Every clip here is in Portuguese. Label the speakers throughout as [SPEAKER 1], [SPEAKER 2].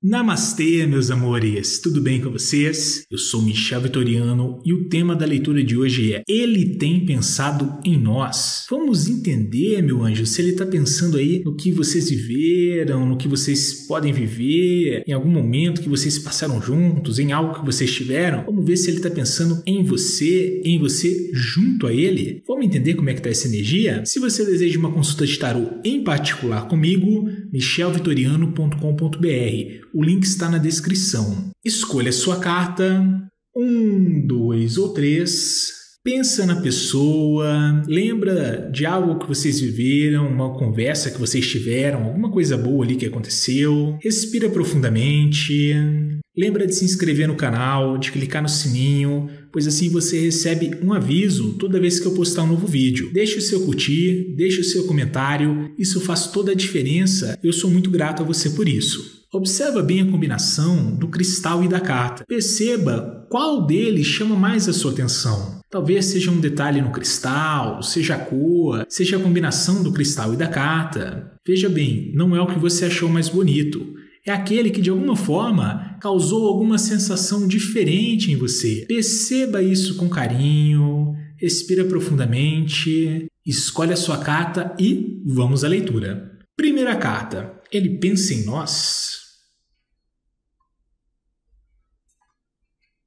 [SPEAKER 1] Namastê, meus amores! Tudo bem com vocês? Eu sou Michel Vitoriano e o tema da leitura de hoje é Ele tem pensado em nós. Vamos entender, meu anjo, se ele está pensando aí no que vocês viveram, no que vocês podem viver, em algum momento que vocês passaram juntos, em algo que vocês tiveram. Vamos ver se ele está pensando em você junto a ele. Vamos entender como é que está essa energia? Se você deseja uma consulta de tarô em particular comigo, michelvitoriano.com.br. O link está na descrição. Escolha a sua carta, 1, 2 ou 3. Pensa na pessoa, lembra de algo que vocês viveram, uma conversa que vocês tiveram, alguma coisa boa ali que aconteceu. Respira profundamente. Lembra de se inscrever no canal, de clicar no sininho, pois assim você recebe um aviso toda vez que eu postar um novo vídeo. Deixe o seu curtir, deixe o seu comentário, isso faz toda a diferença. Eu sou muito grato a você por isso. Observa bem a combinação do cristal e da carta. Perceba qual deles chama mais a sua atenção. Talvez seja um detalhe no cristal, seja a cor, seja a combinação do cristal e da carta. Veja bem, não é o que você achou mais bonito. É aquele que de alguma forma causou alguma sensação diferente em você. Perceba isso com carinho, respira profundamente, escolhe a sua carta e vamos à leitura. Primeira carta, ele pensa em nós.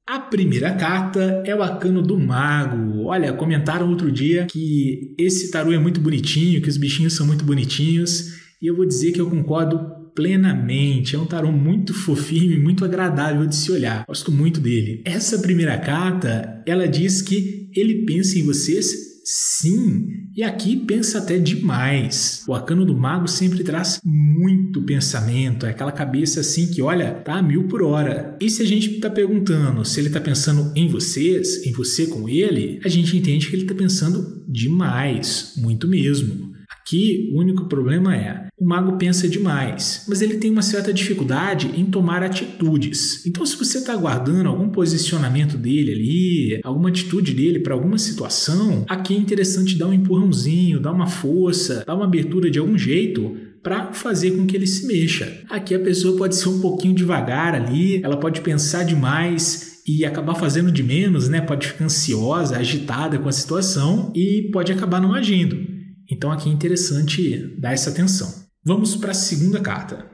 [SPEAKER 1] A primeira carta é o arcano do mago. Olha, comentaram outro dia que esse tarô é muito bonitinho, que os bichinhos são muito bonitinhos, e eu vou dizer que eu concordo plenamente. É um tarô muito fofinho e muito agradável de se olhar. Gosto muito dele. Essa primeira carta, ela diz que ele pensa em vocês, sim, e aqui pensa até demais. O arcano do mago sempre traz muito pensamento, é aquela cabeça assim que, olha, tá a 1000 por hora. E se a gente tá perguntando se ele tá pensando em vocês, em você com ele, a gente entende que ele tá pensando demais, muito mesmo. Aqui, o único problema é, o mago pensa demais, mas ele tem uma certa dificuldade em tomar atitudes. Então, se você está aguardando algum posicionamento dele ali, alguma atitude dele para alguma situação, aqui é interessante dar um empurrãozinho, dar uma força, dar uma abertura de algum jeito para fazer com que ele se mexa. Aqui a pessoa pode ser um pouquinho devagar ali, ela pode pensar demais e acabar fazendo de menos, né? Pode ficar ansiosa, agitada com a situação e pode acabar não agindo. Então aqui é interessante dar essa atenção. Vamos para a segunda carta.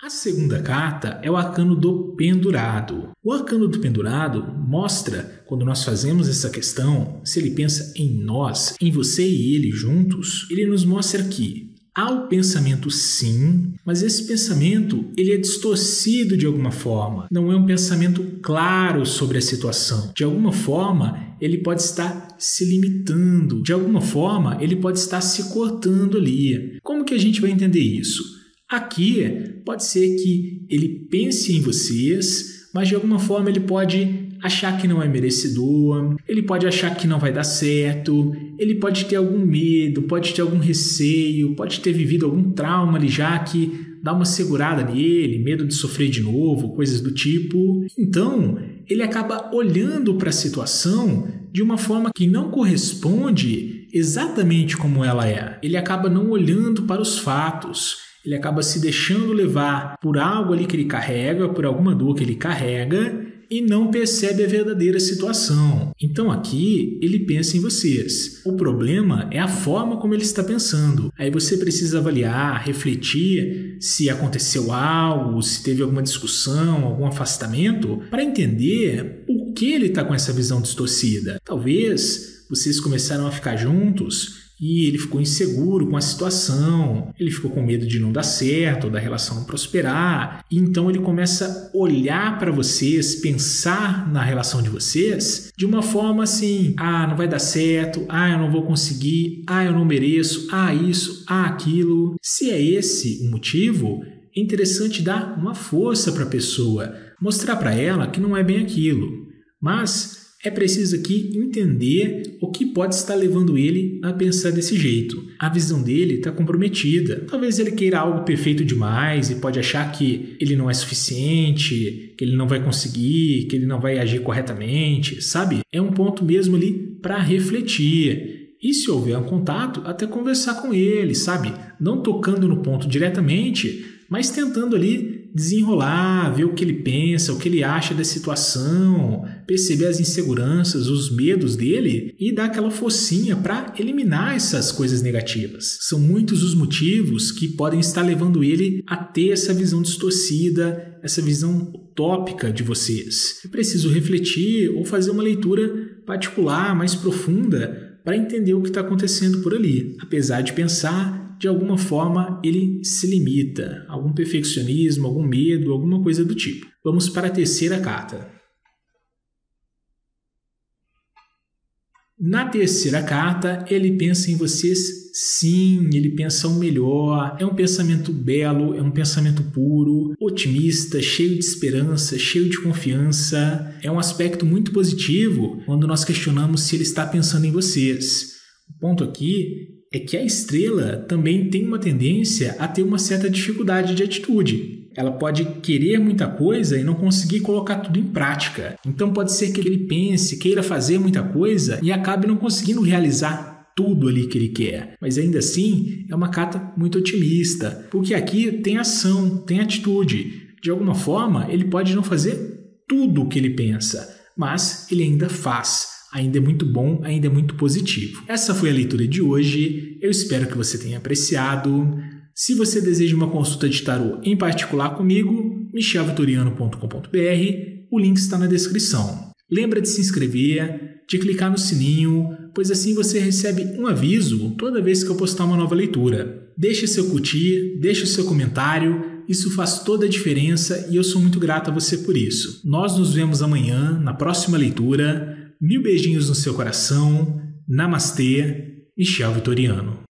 [SPEAKER 1] A segunda carta é o arcano do pendurado. O arcano do pendurado mostra, quando nós fazemos essa questão, se ele pensa em nós, em você e ele juntos, ele nos mostra que há o pensamento sim, mas esse pensamento ele é distorcido de alguma forma. Não é um pensamento claro sobre a situação. De alguma forma, ele pode estar se limitando. De alguma forma, ele pode estar se cortando ali. Como que a gente vai entender isso? Aqui, pode ser que ele pense em vocês, mas de alguma forma ele pode achar que não é merecedor, ele pode achar que não vai dar certo, ele pode ter algum medo, pode ter algum receio, pode ter vivido algum trauma ali já que dá uma segurada nele, medo de sofrer de novo, coisas do tipo. Então, ele acaba olhando para a situação de uma forma que não corresponde exatamente como ela é. Ele acaba não olhando para os fatos. Ele acaba se deixando levar por algo ali que ele carrega, por alguma dor que ele carrega e não percebe a verdadeira situação. Então aqui ele pensa em vocês. O problema é a forma como ele está pensando. Aí você precisa avaliar, refletir se aconteceu algo, se teve alguma discussão, algum afastamento, para entender por que ele está com essa visão distorcida. Talvez vocês começaram a ficar juntos e ele ficou inseguro com a situação, ele ficou com medo de não dar certo, da relação não prosperar, e então ele começa a olhar para vocês, pensar na relação de vocês de uma forma assim, não vai dar certo, eu não vou conseguir, eu não mereço, isso, aquilo. Se é esse o motivo, é interessante dar uma força para a pessoa, mostrar para ela que não é bem aquilo, mas é preciso aqui entender o que pode estar levando ele a pensar desse jeito. A visão dele está comprometida. Talvez ele queira algo perfeito demais e pode achar que ele não é suficiente, que ele não vai conseguir, que ele não vai agir corretamente, sabe? É um ponto mesmo ali para refletir. E se houver um contato, até conversar com ele, sabe? Não tocando no ponto diretamente, mas tentando ali desenrolar, ver o que ele pensa, o que ele acha da situação, perceber as inseguranças, os medos dele e dar aquela forcinha para eliminar essas coisas negativas. São muitos os motivos que podem estar levando ele a ter essa visão distorcida, essa visão utópica de vocês. É preciso refletir ou fazer uma leitura particular, mais profunda, para entender o que está acontecendo por ali. Apesar de pensar, de alguma forma ele se limita, algum perfeccionismo, algum medo, alguma coisa do tipo. Vamos para a terceira carta. Na terceira carta, ele pensa em vocês, sim, ele pensa o melhor, é um pensamento belo, é um pensamento puro, otimista, cheio de esperança, cheio de confiança. É um aspecto muito positivo quando nós questionamos se ele está pensando em vocês. O ponto aqui é que a estrela também tem uma tendência a ter uma certa dificuldade de atitude. Ela pode querer muita coisa e não conseguir colocar tudo em prática. Então pode ser que ele pense, queira fazer muita coisa e acabe não conseguindo realizar tudo ali que ele quer. Mas ainda assim, é uma carta muito otimista, porque aqui tem ação, tem atitude. De alguma forma, ele pode não fazer tudo o que ele pensa, mas ele ainda faz. Ainda é muito bom, ainda é muito positivo. Essa foi a leitura de hoje. Eu espero que você tenha apreciado. Se você deseja uma consulta de tarô em particular comigo, michelvitoriano.com.br, o link está na descrição. Lembra de se inscrever, de clicar no sininho, pois assim você recebe um aviso toda vez que eu postar uma nova leitura. Deixe seu curtir, deixe o seu comentário, isso faz toda a diferença e eu sou muito grato a você por isso. Nós nos vemos amanhã, na próxima leitura. 1000 beijinhos no seu coração. Namastê, Michel Vitoriano.